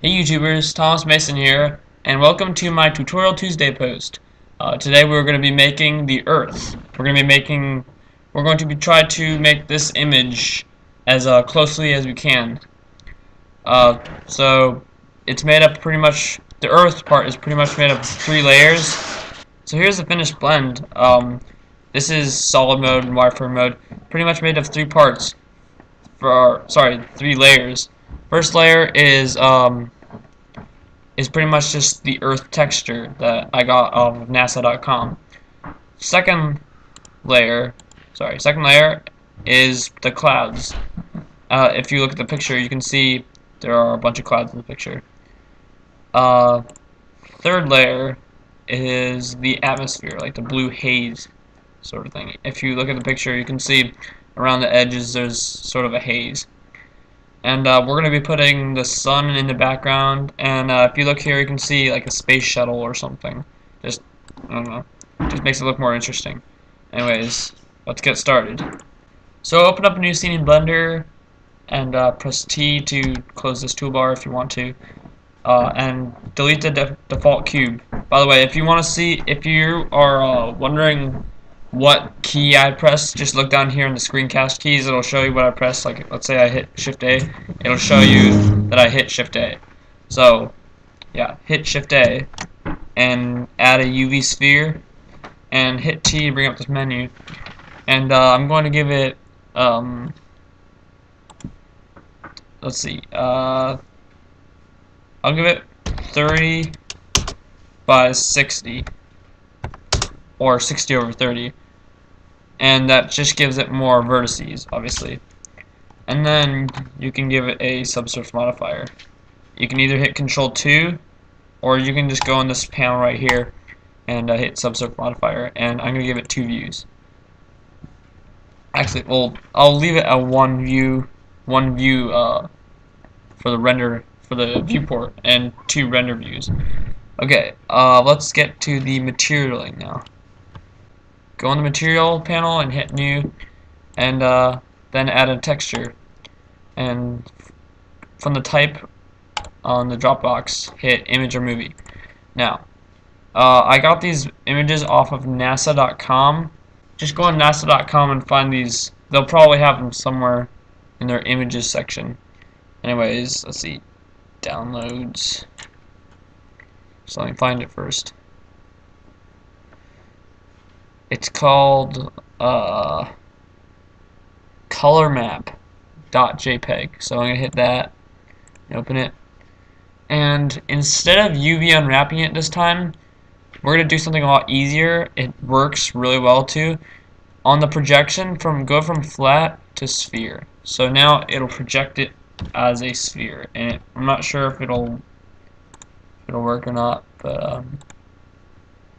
Hey YouTubers, Thomas Mason here, and welcome to my Tutorial Tuesday post. Today we're going to be making the Earth. We're going to be try to make this image as closely as we can. So it's made up pretty much. The Earth part is pretty much made up of 3 layers. So here's the finished blend. This is solid mode and wireframe mode, pretty much made of 3 parts. 3 layers. First layer is pretty much just the Earth texture that I got off of NASA.com. Second layer is the clouds. If you look at the picture, you can see there are a bunch of clouds in the picture. Third layer is the atmosphere, like the blue haze sort of thing. If you look at the picture, you can see around the edges there's sort of a haze. And we're going to be putting the sun in the background, and if you look here you can see like a space shuttle or something. Just, I don't know, just makes it look more interesting. Anyways, let's get started. So open up a new scene in Blender, and press T to close this toolbar if you want to, and delete the default cube. By the way, if you want to see, if you are wondering what key I pressed, just look down here in the screencast keys. It'll show you what I pressed. Like, let's say I hit Shift A, it'll show you that I hit Shift A. So yeah, hit Shift A and add a UV sphere, and hit T to bring up this menu. And I'm going to give it let's see, I'll give it 30 by 60, or 60 over 30. And that just gives it more vertices, obviously. And then you can give it a subsurface modifier. You can either hit Control 2, or you can just go in this panel right here and hit subsurface modifier. And I'm gonna give it 2 views. Actually, well, I'll leave it at one view for the viewport, and 2 render views. Okay, let's get to the materialing now. Go on the material panel and hit new, and then add a texture, and from the type on the Dropbox hit image or movie. Now I got these images off of NASA.com. Just go on NASA.com and find these. They'll probably have them somewhere in their images section. Anyways, let's see, downloads. So let me find it first. It's called colormap.jpg. So I'm gonna hit that, open it, and instead of UV unwrapping it this time, we're gonna do something a lot easier. It works really well too. On the projection, go from flat to sphere. So now it'll project it as a sphere, and I'm not sure if it'll work or not, but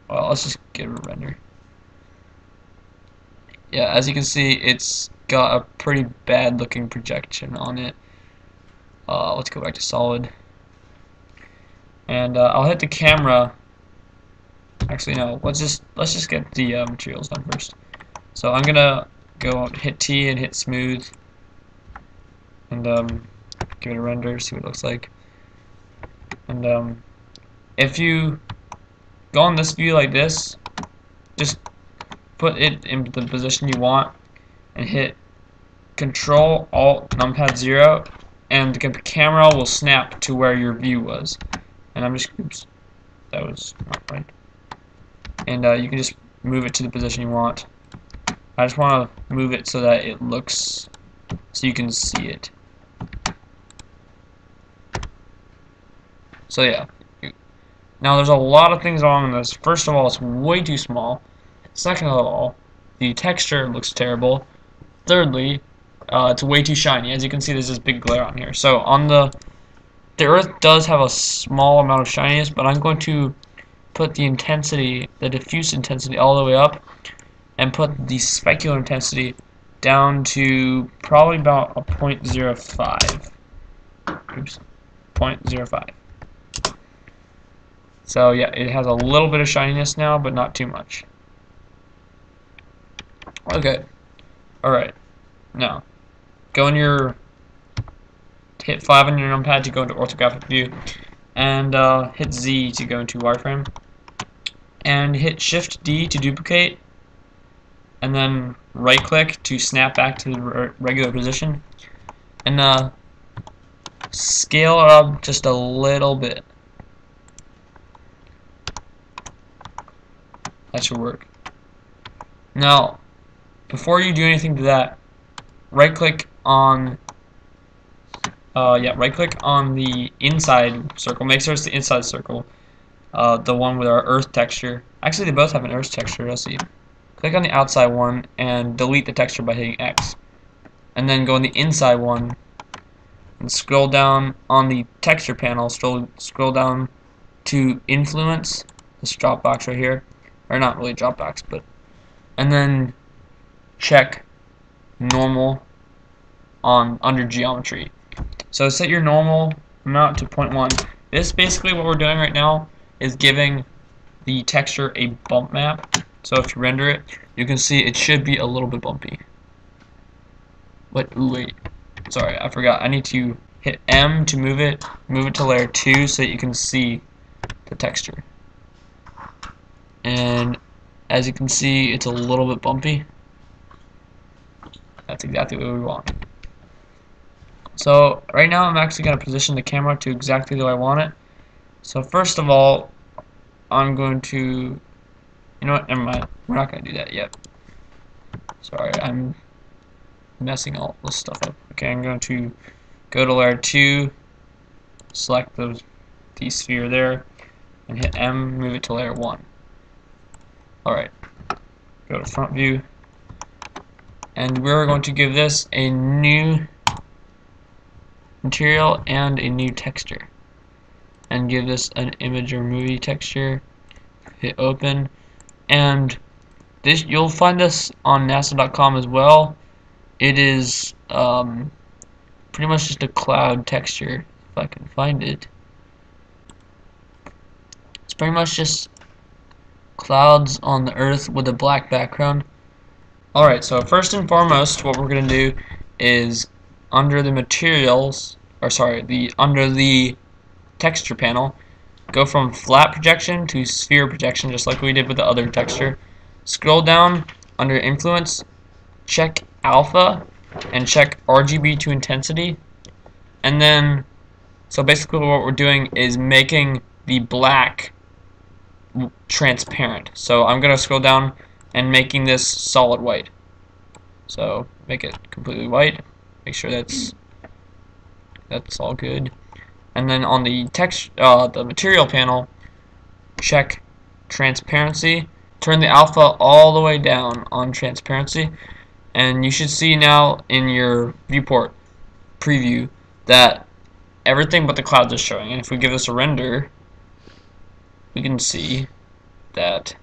well, let's just give it a render. Yeah, as you can see, it's got a pretty bad looking projection on it. Let's go back to solid, and I'll hit the camera. Actually, no. Let's just get the materials done first. So I'm gonna go hit T and hit smooth, and give it a render, see what it looks like. And if you go on this view like this, just put it in the position you want and hit Control Alt numpad 0, and the camera will snap to where your view was. And oops, that was not right. And you can just move it to the position you want. I just want to move it so that it looks, so you can see it. So yeah. Now there's a lot of things wrong with this. First of all, it's way too small. Second of all, the texture looks terrible. Thirdly, it's way too shiny. As you can see, there's this big glare on here. So on the Earth does have a small amount of shininess, but I'm going to put the intensity, the diffuse intensity, all the way up, and put the specular intensity down to probably about a 0.05. Oops, 0.05. So yeah, it has a little bit of shininess now, but not too much. Okay, alright, now go in your hit 5 on your numpad to go into orthographic view, and hit Z to go into wireframe, and hit Shift D to duplicate, and then right click to snap back to the regular position, and scale it up just a little bit. That should work. Now, before you do anything to that, right click on the inside circle. Make sure it's the inside circle, the one with our earth texture. Actually, they both have an earth texture. Let's see. Click on the outside one and delete the texture by hitting X, and then go on the inside one and scroll down on the texture panel. Scroll down to influence, this drop box right here, or not really drop box, but, and then check normal on under geometry. So set your normal amount to 0.1. This basically what we're doing right now is giving the texture a bump map. So if you render it, you can see it should be a little bit bumpy. Wait, sorry, I forgot. I need to hit M to move it to layer 2 so that you can see the texture. And as you can see, it's a little bit bumpy. That's exactly what we want. So right now I'm actually going to position the camera to exactly the way I want it. So first of all, I'm going to, you know what, never mind, we're not going to do that yet. Sorry, I'm messing all this stuff up. Okay, I'm going to go to layer 2, select the sphere there, and hit M, move it to layer 1. Alright, go to front view, and we're going to give this a new material and a new texture, and give this an image or movie texture. Hit open, and this, you'll find this on nasa.com as well. It is pretty much just a cloud texture, if I can find it. It's pretty much just clouds on the earth with a black background. Alright, so first and foremost, what we're going to do is under the materials, or sorry, under the texture panel, go from flat projection to sphere projection, just like we did with the other texture. Scroll down under influence, check alpha, and check RGB to intensity. And then, so basically what we're doing is making the black transparent. So I'm going to scroll down and making this solid white. So make it completely white. Make sure that's all good. And then on the the material panel, check transparency. Turn the alpha all the way down on transparency, and you should see now in your viewport preview that everything but the clouds is showing. And if we give this a render, we can see that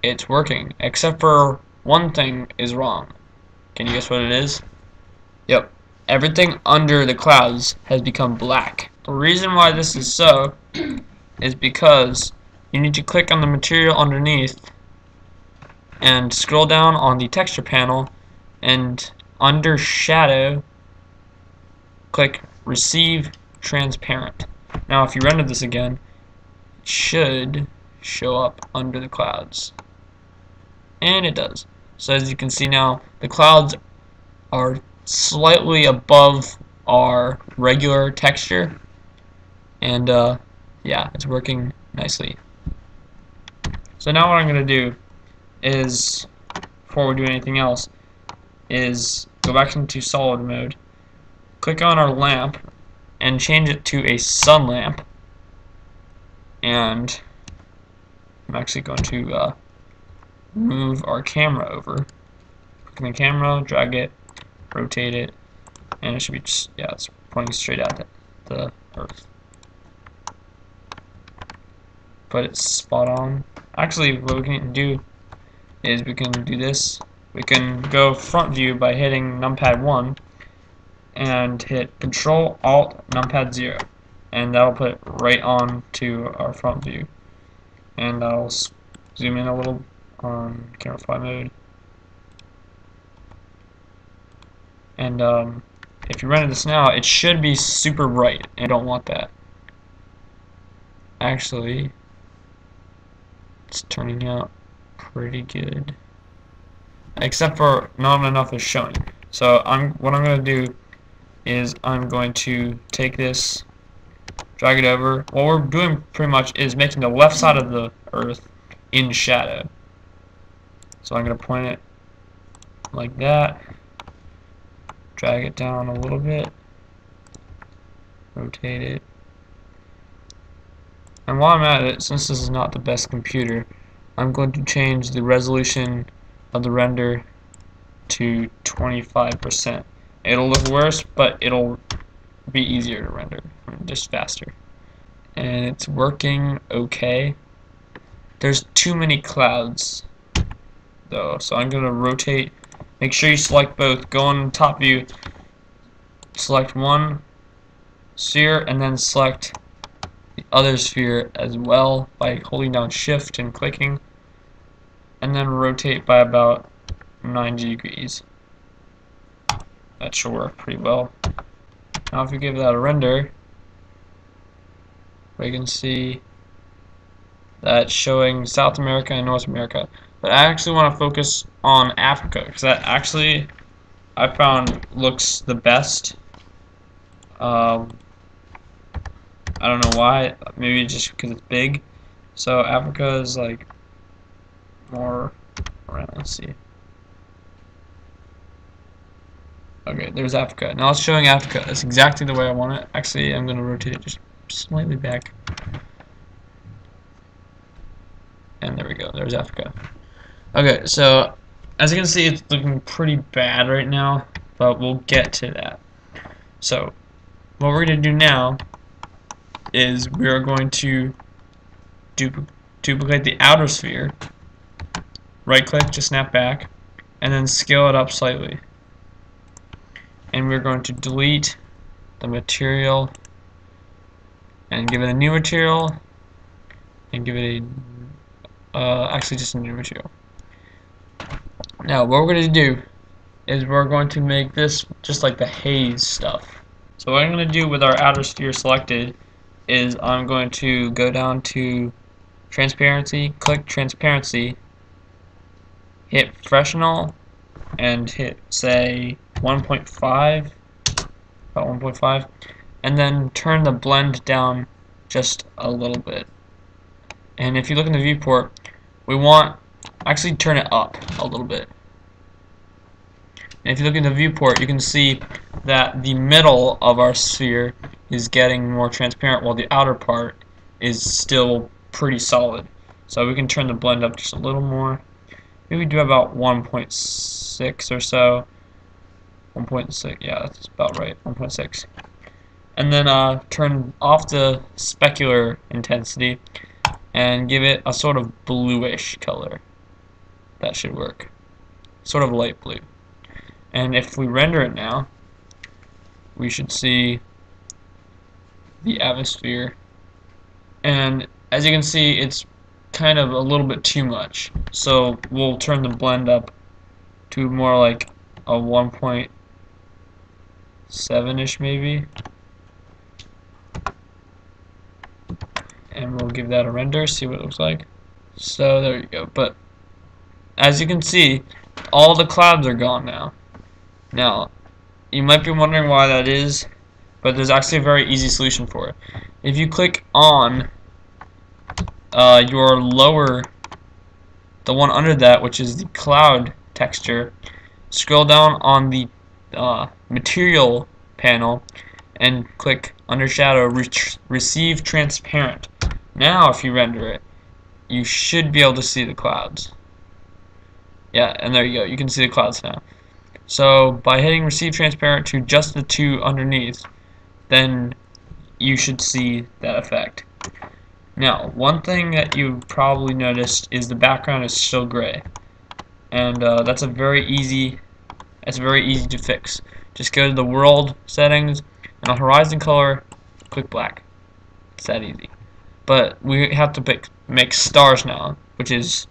it's working, except for one thing is wrong. Can you guess what it is? Yep. Everything under the clouds has become black. The reason why this is so is because you need to click on the material underneath and scroll down on the texture panel, and under shadow click receive transparent. Now if you render this again, it should show up under the clouds, and it does. So as you can see now, the clouds are slightly above our regular texture, and yeah, it's working nicely. So now what I'm going to do is, before we do anything else, is go back into solid mode, click on our lamp, and change it to a sun lamp. And I'm actually going to move our camera over. Click on the camera, drag it, rotate it, and it should be just, yeah, it's pointing straight at the earth. But it's spot on. Actually, what we can do is we can do this. We can go front view by hitting numpad 1 and hit Control Alt numpad 0, and that'll put it right on to our front view. And I'll zoom in a little on camera fly mode. And if you render this now, it should be super bright, and I don't want that. Actually, it's turning out pretty good, except for not enough is showing. So what I'm going to do is I'm going to take this, drag it over. What we're doing pretty much is making the left side of the Earth in shadow. So I'm going to point it like that, drag it down a little bit, rotate it. And while I'm at it, since this is not the best computer, I'm going to change the resolution of the render to 25%. It'll look worse, but it'll be easier to render, just faster. And it's working okay. There's too many clouds though, so I'm going to rotate. Make sure you select both. Go on top view, select one sphere, and then select the other sphere as well by holding down shift and clicking, and then rotate by about 90 degrees. That should work pretty well. Now if you give that a render, we can see that showing South America and North America. But I actually want to focus on Africa, because that actually I found looks the best. I don't know why, maybe just because it's big. So Africa is like more around, let's see. Okay, there's Africa. Now it's showing Africa. It's exactly the way I want it. Actually, I'm going to rotate it just slightly back. And there we go. There's Africa. Okay, so as you can see, it's looking pretty bad right now, but we'll get to that. So what we're going to do now is we are going to duplicate the outer sphere, right click to snap back, and then scale it up slightly. And we're going to delete the material and give it a new material and give it a actually just a new material. Now what we're going to do is we're going to make this just like the haze stuff. So what I'm going to do with our outer sphere selected is I'm going to go down to transparency, click transparency, hit fresnel, and hit say 1.5, about 1.5, and then turn the blend down just a little bit. And if you look in the viewport, we want actually turn it up a little bit. And if you look in the viewport, you can see that the middle of our sphere is getting more transparent while the outer part is still pretty solid. So we can turn the blend up just a little more. Maybe do about 1.6 or so. 1.6, yeah, that's about right, 1.6. And then turn off the specular intensity and give it a sort of bluish color. That should work. Sort of light blue. And if we render it now, we should see the atmosphere. And as you can see, it's kind of a little bit too much. So we'll turn the blend up to more like a 1.7-ish maybe. And we'll give that a render, see what it looks like. So there you go. But as you can see, all the clouds are gone now. Now, you might be wondering why that is, but there's actually a very easy solution for it. If you click on your lower, the one under that, which is the cloud texture, scroll down on the material panel and click under shadow, receive transparent. Now if you render it, you should be able to see the clouds. Yeah, and there you go, you can see the clouds now. So by hitting receive transparent to just the two underneath, then you should see that effect. Now, one thing that you probably noticed is the background is still gray, and that's very easy to fix. Just go to the world settings, and on horizon color, click black. It's that easy. But we have to make stars now, which is,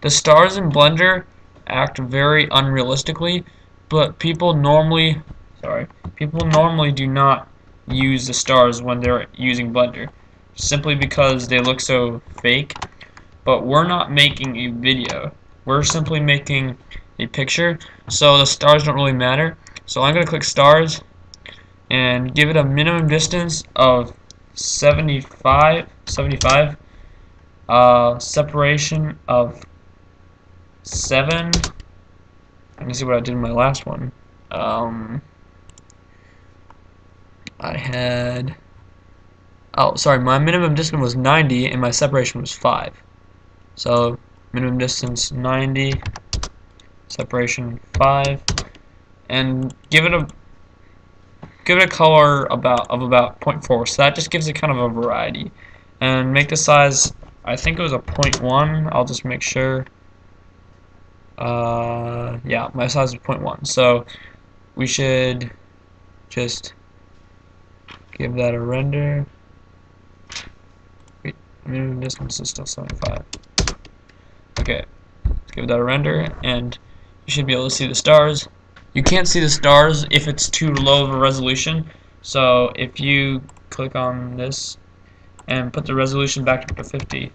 the stars in Blender act very unrealistically, but people normally Sorry. People normally do not use the stars when they're using Blender, simply because they look so fake. But we're not making a video. We're simply making a picture, so the stars don't really matter. So I'm going to click stars and give it a minimum distance of 75, separation of 7. Let me see what I did in my last one. I had, oh sorry, my minimum distance was 90 and my separation was 5. So minimum distance 90, separation 5, and give it a color of about 0.4. So that just gives it kind of a variety. And make the size, I think it was a 0.1. I'll just make sure. Yeah, my size is 0.1. So we should just give that a render. Wait, minimum distance is still 75. Okay, let's give that a render, and you should be able to see the stars. You can't see the stars if it's too low of a resolution. So if you click on this and put the resolution back to 50,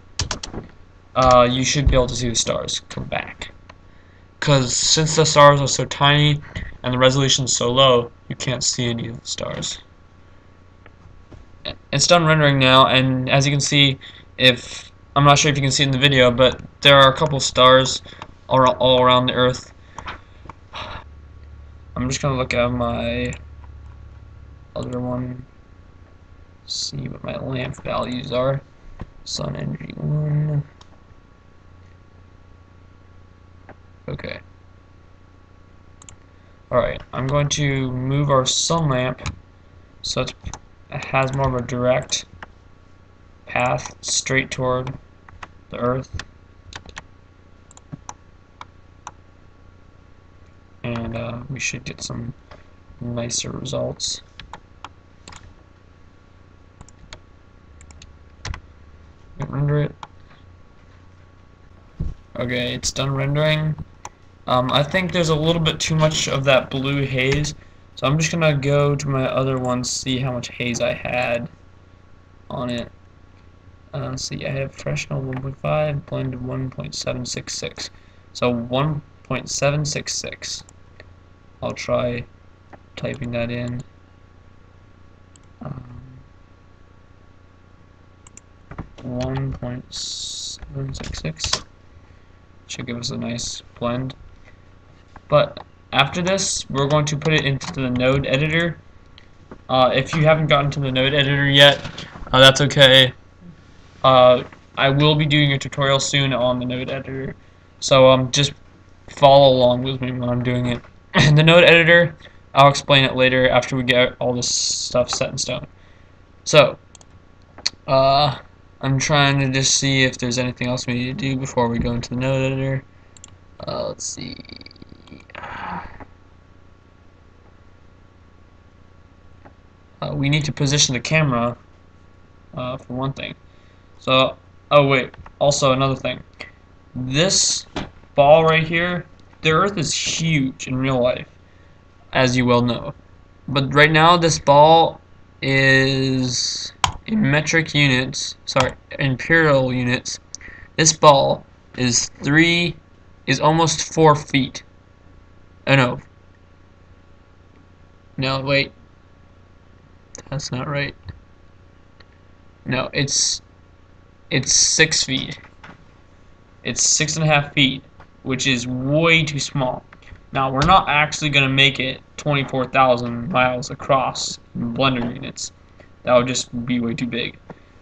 you should be able to see the stars come back. Because since the stars are so tiny and the resolution is so low, you can't see any of the stars. It's done rendering now, and as you can see, I'm not sure if you can see it in the video, but there are a couple stars all around the Earth. I'm just gonna look at my other one, see what my lamp values are. Sun energy 1. Okay. Alright, I'm going to move our sun lamp so it has more of a direct path straight toward the Earth. And we should get some nicer results. Render it. Okay, it's done rendering. I think there's a little bit too much of that blue haze, so I'm just gonna go to my other one, see how much haze I had on it. Let's see, I have professional 1.5, blended 1.766. So 1.766. I'll try typing that in. 1.766 should give us a nice blend. But after this, we're going to put it into the node editor. If you haven't gotten to the node editor yet, that's okay. I will be doing a tutorial soon on the node editor, so just follow along with me when I'm doing it. The node editor, I'll explain it later after we get all this stuff set in stone. So, I'm trying to just see if there's anything else we need to do before we go into the node editor. Let's see. We need to position the camera, for one thing. So, oh wait, also another thing. This ball right here, the Earth is huge in real life, as you well know. But right now, this ball is in metric units, sorry, imperial units. This ball is almost 4 feet. Oh no, wait, that's not right. No, it's 6 feet. It's 6.5 feet, which is way too small. Now, we're not actually going to make it 24,000 miles across in Blender units. That would just be way too big.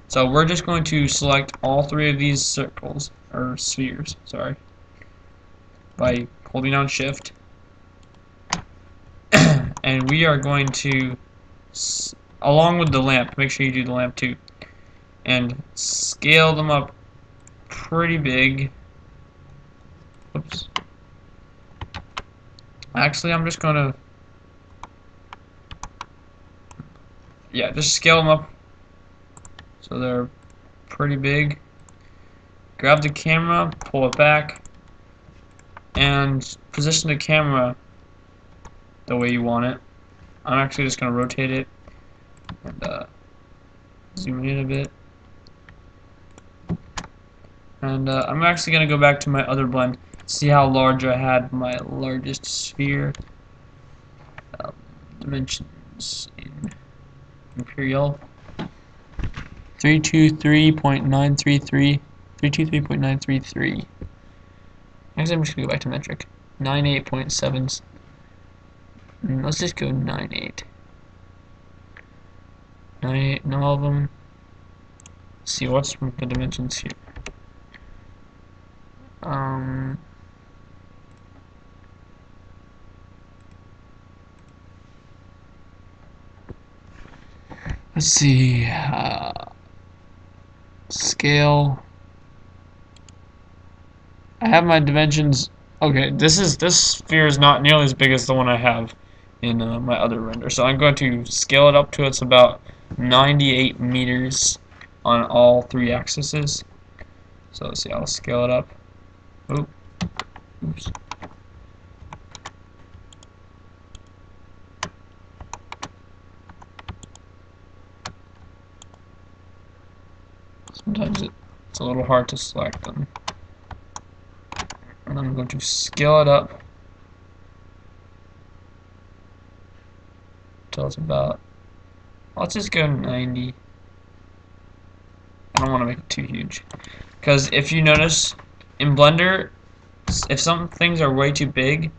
So we're just going to select all 3 of these circles, or spheres, sorry, by holding down Shift. And we are going to, along with the lamp, make sure you do the lamp too, and scale them up pretty big. Oops. Actually, I'm just gonna, yeah, just scale them up so they're pretty big. Grab the camera, pull it back, and position the camera the way you want it. I'm actually just going to rotate it and zoom in a bit. And I'm actually going to go back to my other blend, see how large I had my largest sphere. Dimensions in imperial. 323.933. 323.933. Actually, I'm just going to go back to metric. 98.7. Let's just go 98. 98, no all of them. Let's see what's the dimensions here. Let's see. Scale. I have my dimensions. Okay, this sphere is not nearly as big as the one I have in my other render. So I'm going to scale it up to it's about 98 meters on all three axes. So let's see, I'll scale it up. Oops. Sometimes it's a little hard to select them. And I'm going to scale it up until it's about, let's just go 90. I don't want to make it too huge. Because if you notice, in Blender, if some things are way too big,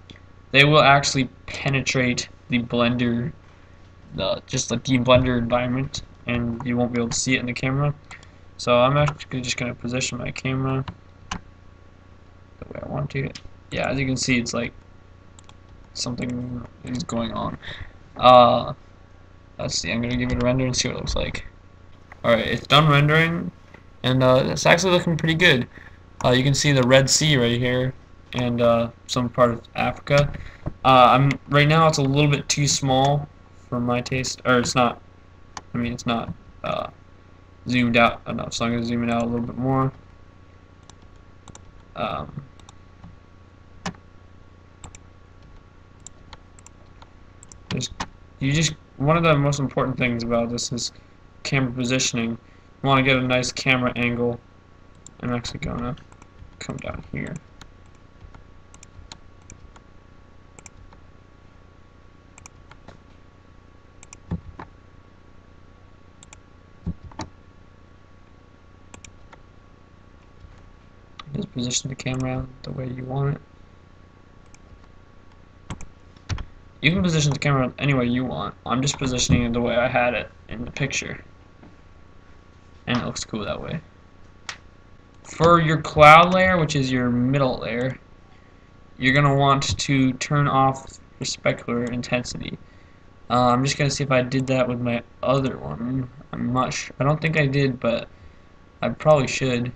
they will actually penetrate the Blender, just like the Blender environment, and you won't be able to see it in the camera. So I'm actually just going to position my camera the way I want to. Yeah, as you can see, it's like something is going on. Let's see, I'm going to give it a render and see what it looks like. Alright, it's done rendering, and it's actually looking pretty good. You can see the Red Sea right here, and some part of Africa. Right now it's a little bit too small for my taste, or it's not. I mean, it's not zoomed out enough, so I'm going to zoom it out a little bit more. One of the most important things about this is camera positioning. You want to get a nice camera angle. I'm actually going to come down here. Just position the camera the way you want it. You can position the camera any way you want. I'm just positioning it the way I had it in the picture. And it looks cool that way. For your cloud layer, which is your middle layer, you're going to want to turn off your specular intensity. I'm just going to see if I did that with my other one. I'm not sure. I don't think I did, but I probably should.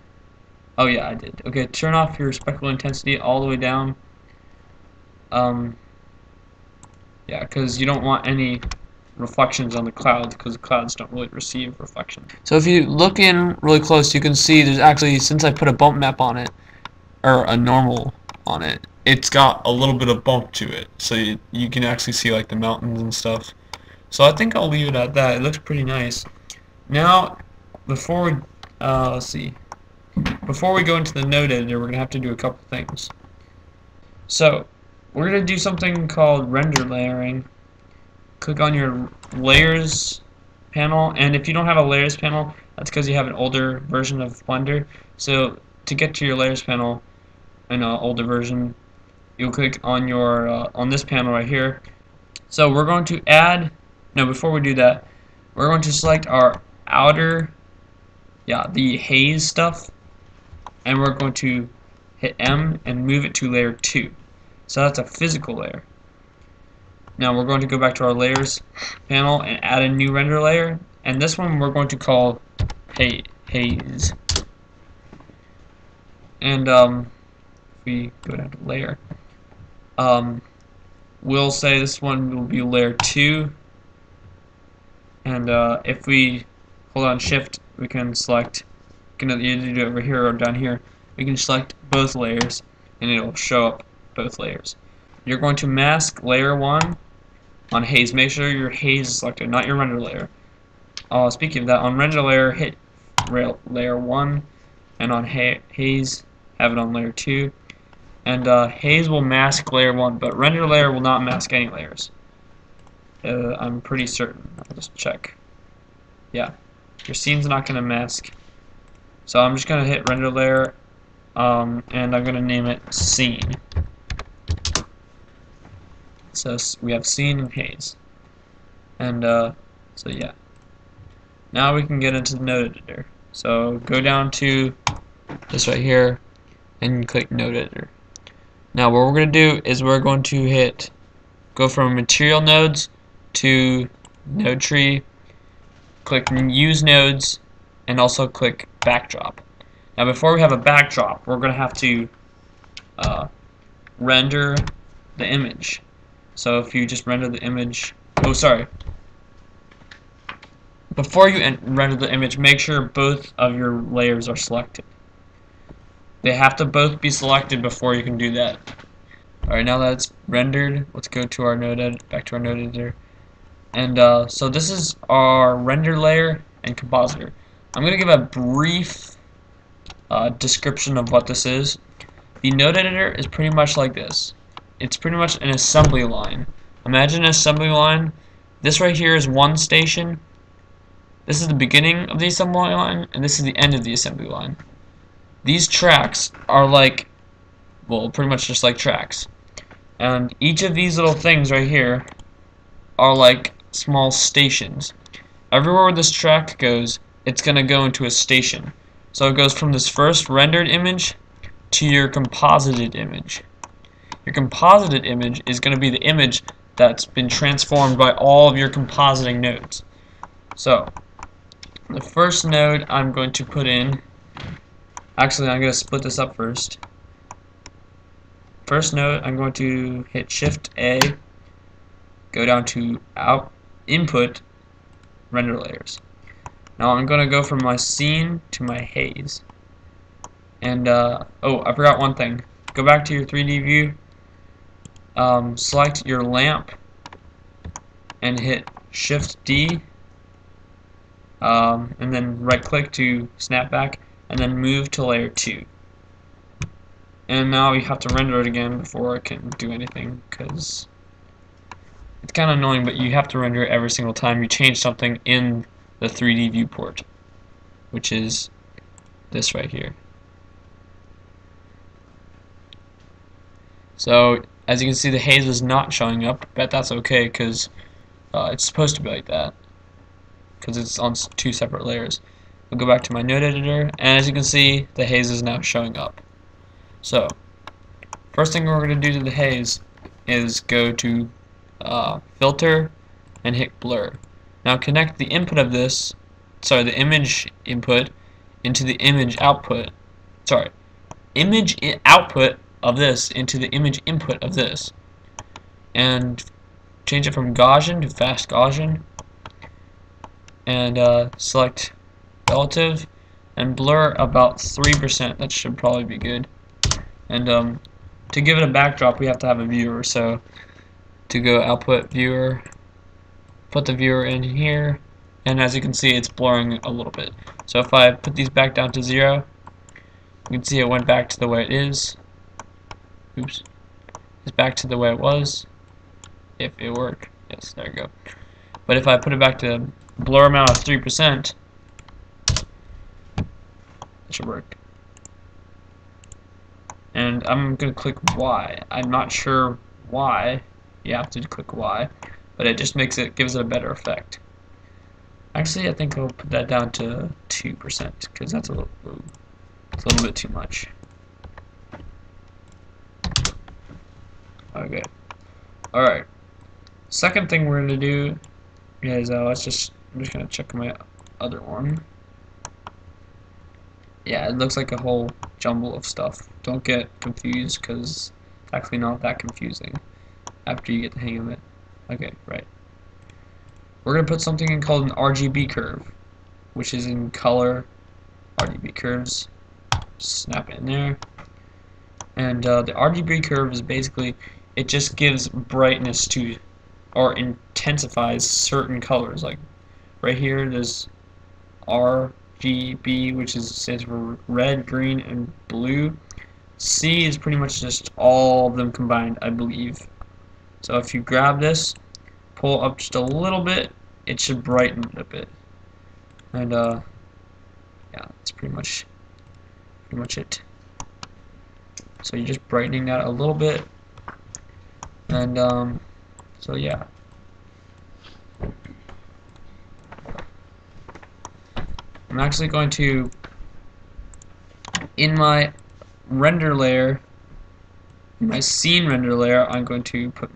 Oh yeah, I did. Okay, turn off your specular intensity all the way down. Yeah, because you don't want any reflections on the clouds, because the clouds don't really receive reflection. So if you look in really close, you can see there's actually, since I put a bump map on it, or a normal on it, it's got a little bit of bump to it, so you can actually see like the mountains and stuff. So I think I'll leave it at that. It looks pretty nice. Now, before we, let's see, before we go into the node editor, we're gonna have to do a couple things. So we're going to do something called render layering. Click on your layers panel, and if you don't have a layers panel, that's because you have an older version of Blender. So to get to your layers panel in an older version, you'll click on your on this panel right here. So we're going to add, no, before we do that, we're going to select our outer, the haze stuff, and we're going to hit M and move it to layer 2. So that's a physical layer. Now we're going to go back to our layers panel and add a new render layer, and this one we're going to call haze. And if we go down to layer, we'll say this one will be layer 2, and if we hold on shift, we can select, you can either do it over here or down here, we can select both layers and it'll show up both layers. You're going to mask layer 1 on haze, make sure your haze is selected, not your render layer. Speaking of that, on render layer, hit layer 1, and on haze, have it on layer 2. And haze will mask layer 1, but render layer will not mask any layers. I'm pretty certain. I'll just check. Yeah, your scene's not going to mask. So I'm just going to hit render layer, and I'm going to name it scene. So we have scene and haze. And so yeah. Now we can get into the node editor. So go down to this right here and click node editor. Now what we're going to do is we're going to go from material nodes to node tree, click use nodes, and also click backdrop. Now before we have a backdrop, we're going to have to render the image. So if you just render the image, before you render the image, make sure both of your layers are selected. They have to both be selected before you can do that. Alright, now that it's rendered, let's go to our back to our node editor. And so this is our render layer and compositor. I'm going to give a brief description of what this is. The node editor is pretty much like this. It's pretty much an assembly line. Imagine an assembly line. This right here is one station. This is the beginning of the assembly line, and this is the end of the assembly line. These tracks are like, well, pretty much just like tracks. And each of these little things right here are like small stations. Everywhere where this track goes, it's going to go into a station. So it goes from this first rendered image to your composited image. Your composited image is going to be the image that's been transformed by all of your compositing nodes. So the first node I'm going to put in, actually I'm going to split this up first. First node, I'm going to hit Shift A, go down to input, render layers. Now I'm going to go from my scene to my haze. And oh, I forgot one thing. Go back to your 3D view, select your lamp, and hit Shift D, and then right click to snap back, and then move to layer 2. And now you have to render it again before it can do anything, because it's kind of annoying, but you have to render it every single time you change something in the 3D viewport, which is this right here. So as you can see, the haze is not showing up, but that's okay, because it's supposed to be like that, because it's on two separate layers. We'll go back to my node editor, and as you can see, the haze is now showing up. So first thing we're going to do to the haze is go to filter and hit blur. Now connect the input of this, the image input into the image output, output of this into the image input of this, and change it from Gaussian to fast Gaussian, and select relative and blur about 3%. That should probably be good. And to give it a backdrop, we have to have a viewer. So to go output viewer, put the viewer in here, and as you can see, it's blurring a little bit. So if I put these back down to 0, you can see it went back to the way it is. Oops. It's back to the way it was. If it worked. Yes, there you go. But if I put it back to blur amount of 3%, it should work. And I'm going to click Y. I'm not sure why you have to click Y, but it just gives it a better effect. Actually, I think I'll put that down to 2%, because that's a little bit too much. Okay. Alright. Second thing we're going to do is I'm just going to check my other one. Yeah, it looks like a whole jumble of stuff. Don't get confused, because it's actually not that confusing after you get the hang of it. Okay, right. We're going to put something in called an Rgb curve, which is in color, Rgb curves. Snap it in there. And the Rgb curve is basically, it just gives brightness to or intensifies certain colors. Like right here, there's RGB, which stands for red, green, and blue. C is pretty much just all of them combined, I believe. So if you grab this, pull up just a little bit, it should brighten it a bit. And yeah, that's pretty much it. So you're just brightening that a little bit, and so yeah. I'm actually going to, in my render layer, my scene render layer, I'm going to put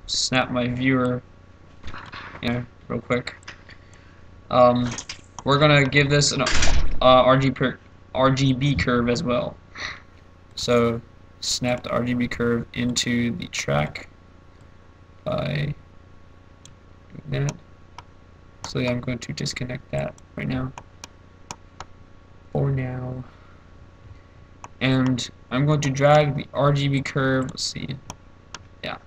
snap my viewer here real quick. We're gonna give this an RGB curve as well. So snap the RGB curve into the track by doing that. So yeah, I'm going to disconnect that right now. For now. And I'm going to drag the RGB curve, let's see, yeah.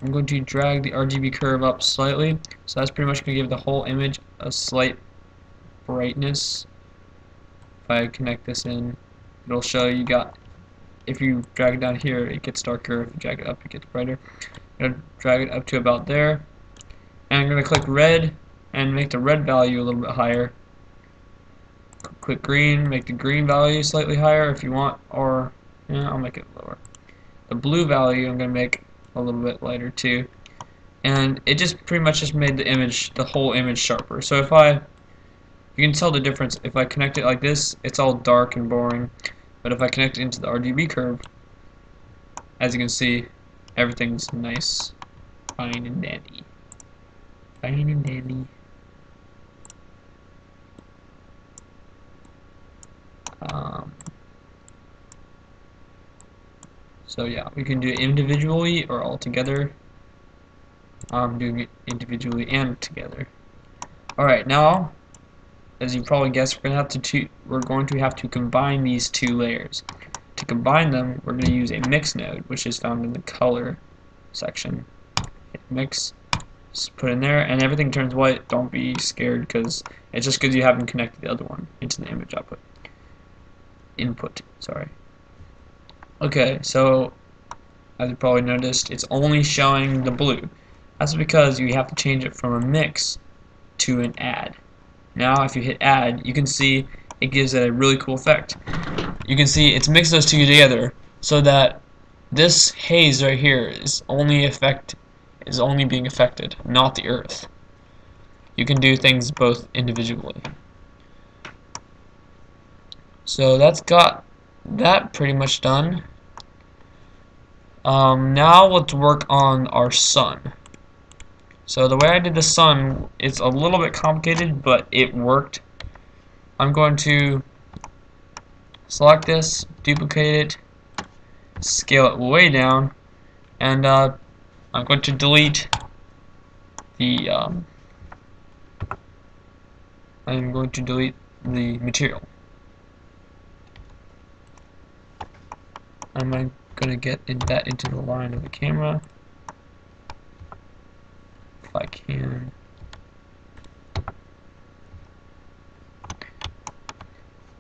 I'm going to drag the RGB curve up slightly, so that's pretty much going to give the whole image a slight brightness. If I connect this in, it'll show you got, if you drag it down here, it gets darker, if you drag it up, it gets brighter. I'm going to drag it up to about there, and I'm going to click red, and make the red value a little bit higher. Click green, make the green value slightly higher if you want, or yeah, I'll make it lower. The blue value I'm going to make a little bit lighter too, and it just pretty much just made the whole image sharper. So you can tell the difference. If I connect it like this, it's all dark and boring, but if I connect it into the RGB curve, as you can see, everything's nice, fine and dandy. Fine and dandy. So yeah, we can do it individually or all together. I'm doing it individually and together. Alright, now, as you probably guessed, we're going to have to combine these two layers. To combine them, we're going to use a mix node, which is found in the color section. Hit mix, just put in there, and everything turns white. Don't be scared, because it's just because you haven't connected the other one into the image input, sorry. Okay, so as you probably noticed, it's only showing the blue. That's because you have to change it from a mix to an add. Now if you hit add, you can see it gives it a really cool effect. You can see it's mixed those two together so that this haze right here is only being affected, not the earth. You can do things both individually. So that's got that pretty much done. Now let's work on our sun. So the way I did the sun, it's a little bit complicated, but it worked. I'm going to select this, duplicate it, scale it way down, and I'm going to delete the material. I'm going to get that into the line of the camera if I can.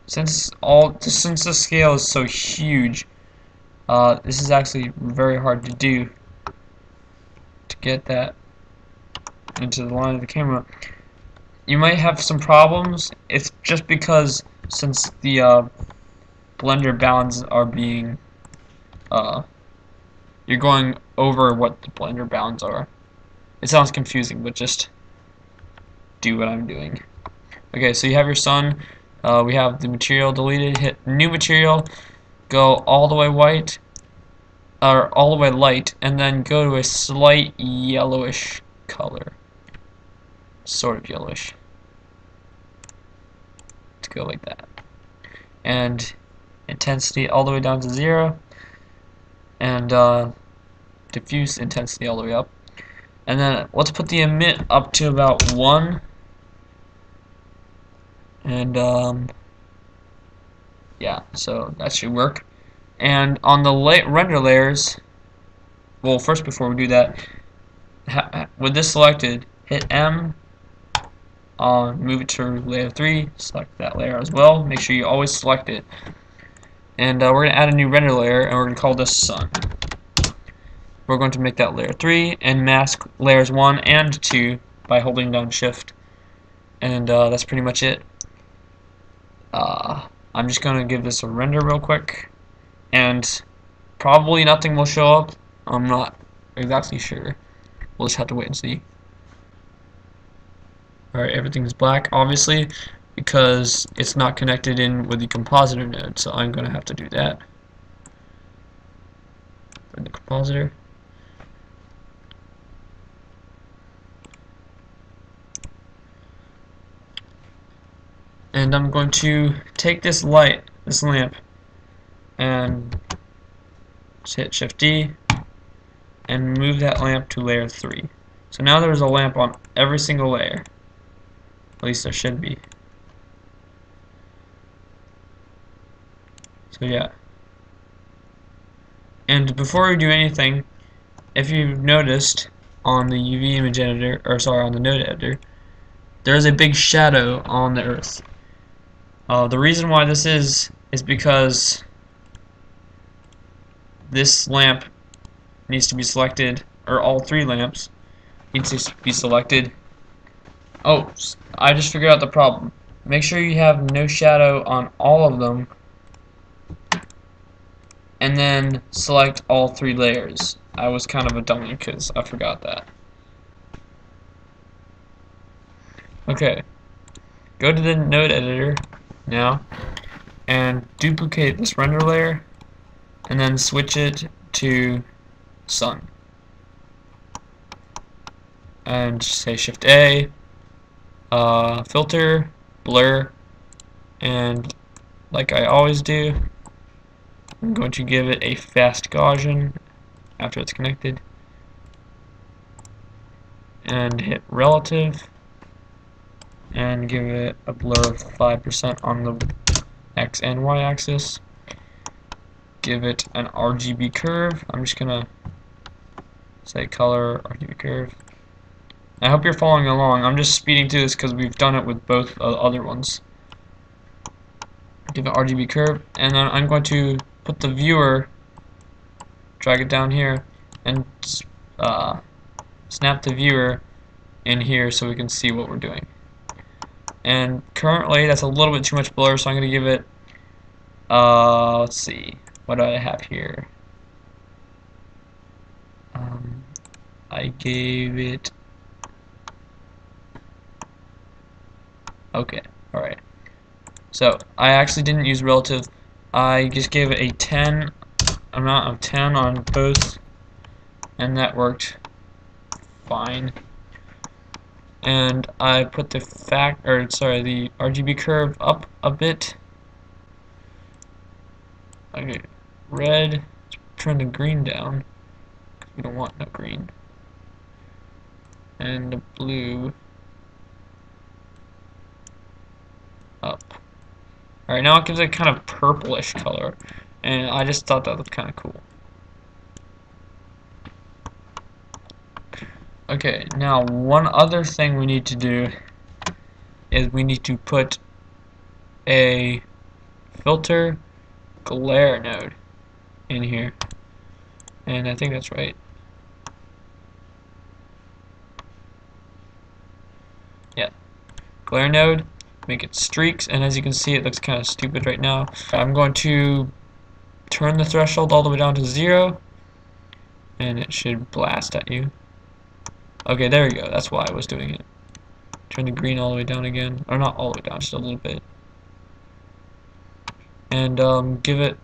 Since the scale is so huge, this is actually very hard to do, to get that into the line of the camera. You might have some problems. It's just because since the blender bounds are being you're going over what the blender bounds are. It sounds confusing, but just do what I'm doing. Okay, so you have your sun. We have the material deleted. Hit new material. Go all the way white, or all the way light, and then go to a slight yellowish color. Sort of yellowish. To go like that. And intensity all the way down to 0. And diffuse intensity all the way up. And then let's put the emit up to about 1. And yeah, so that should work. And on the render layers, well, first before we do that, with this selected, hit M, move it to layer 3, select that layer as well. Make sure you always select it. And we're going to add a new render layer, and we're going to call this Sun. We're going to make that layer 3 and mask layers 1 and 2 by holding down Shift. And that's pretty much it. I'm just going to give this a render real quick, and probably nothing will show up. I'm not exactly sure. We'll just have to wait and see. Alright, everything's black, obviously, because it's not connected in with the compositor node, so I'm going to have to do that. For the compositor. And I'm going to take this lamp, and just hit Shift D, and move that lamp to layer 3. So now there's a lamp on every single layer. At least there should be. So yeah. And before we do anything, if you've noticed on the UV image editor, or sorry, on the node editor, there is a big shadow on the Earth. The reason why this is because this lamp needs to be selected, or all 3 lamps needs to be selected. Oh, I just figured out the problem. Make sure you have no shadow on all of them, and then select all 3 layers. I was kind of a dummy because I forgot that. Okay, go to the node editor now and duplicate this render layer, and then switch it to Sun. And say Shift A, filter, blur, and like I always do, I'm going to give it a fast Gaussian after it's connected, and hit relative, and give it a blur of 5% on the X and Y axis. Give it an Rgb curve. I'm just gonna say color Rgb curve. I hope you're following along. I'm just speeding through this because we've done it with both other ones. Give it Rgb curve, and then I'm going to put the viewer, drag it down here, and snap the viewer in here so we can see what we're doing. And currently that's a little bit too much blur, so I'm going to give it, let's see, what do I have here? I gave it, okay, alright. So I actually didn't use relative. I just gave it a 10 amount of 10 on both, and that worked fine. And I put the the Rgb curve up a bit. Okay, red. Turn the green down. We don't want no green. And the blue up. Alright, now it gives it a kind of purplish color, and I just thought that looked kind of cool. Okay, now one other thing we need to do is we need to put a filter glare node in here, and I think that's right. Yeah, glare node. Make it streaks, and as you can see, it looks kind of stupid right now. I'm going to turn the threshold all the way down to 0, and it should blast at you. Okay, there we go. That's why I was doing it. Turn the green all the way down again, or not all the way down, just a little bit. And give it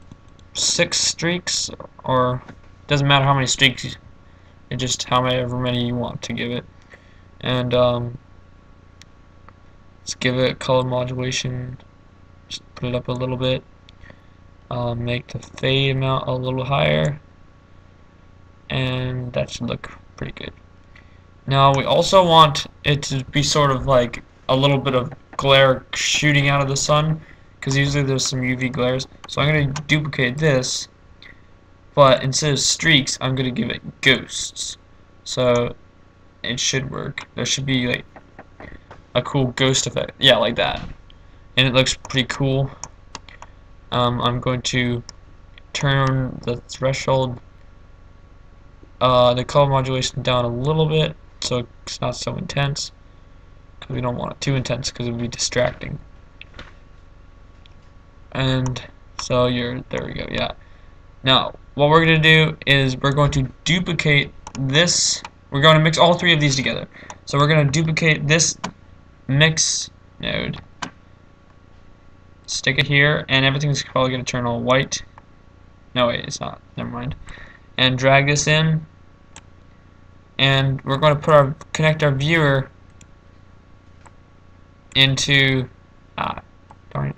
6 streaks, or doesn't matter how many streaks, it's just however many you want to give it. And let's give it color modulation, just put it up a little bit, make the fade amount a little higher, and that should look pretty good. Now we also want it to be sort of like a little bit of glare shooting out of the sun, because usually there's some UV glares. So I'm going to duplicate this but instead of streaks, I'm gonna give it ghosts. So it should work. There should be like a cool ghost effect. Yeah, like that. And it looks pretty cool. I'm going to turn the threshold, the color modulation down a little bit so it's not so intense, because we don't want it too intense because it would be distracting. And so there we go. Yeah. Now what we're going to do is we're going to duplicate this. We're going to mix all three of these together. So we're going to duplicate this mix node, stick it here, and everything's probably going to turn all white. No, wait, it's not. Never mind. And drag this in, and we're going to connect our viewer into darn it.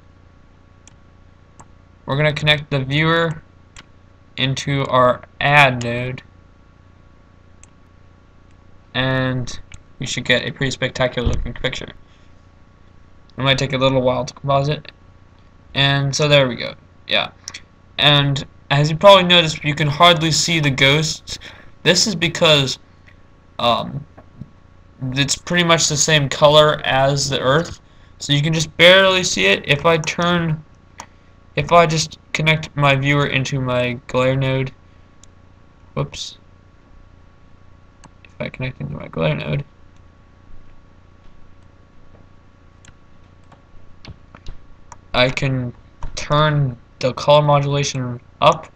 We're going to connect the viewer into our add node, and we should get a pretty spectacular looking picture. It might take a little while to compose it. And so there we go. Yeah. And as you probably noticed, you can hardly see the ghosts. This is because it's pretty much the same color as the Earth, so you can just barely see it. If I just connect my viewer into my glare node, whoops. If I connect into my glare node, I can turn the color modulation up.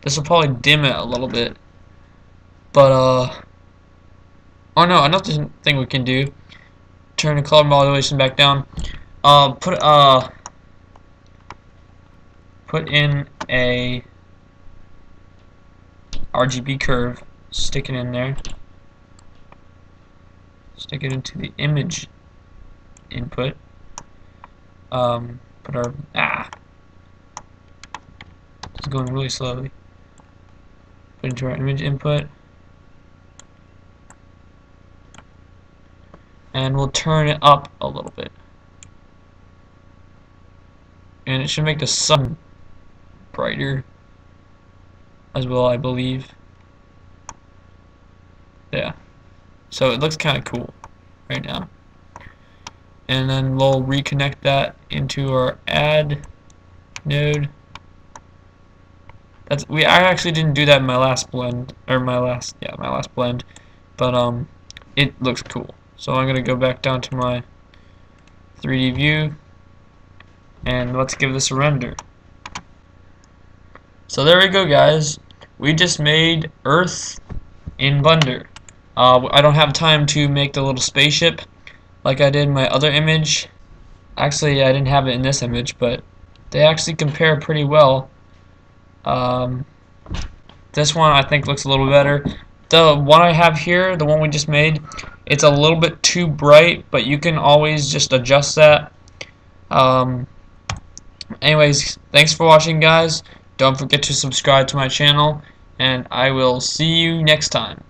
This will probably dim it a little bit, but oh no, another thing we can do, turn the color modulation back down. Put in a Rgb curve, stick it in there, stick it into the image input. Put our it's going really slowly. Put into our image input, and we'll turn it up a little bit, and it should make the sun brighter as well, I believe. Yeah, so it looks kind of cool right now. And then we'll reconnect that into our add node. I actually didn't do that in my last blend, or my last blend, but it looks cool. So I'm gonna go back down to my 3D view, and let's give this a render. So there we go, guys. We just made Earth in Blender. I don't have time to make the little spaceship like I did in my other image. Actually, I didn't have it in this image, but they actually compare pretty well. This one I think looks a little better. The one I have here, the one we just made, it's a little bit too bright, but you can always just adjust that. Anyways, thanks for watching, guys. Don't forget to subscribe to my channel, and I will see you next time.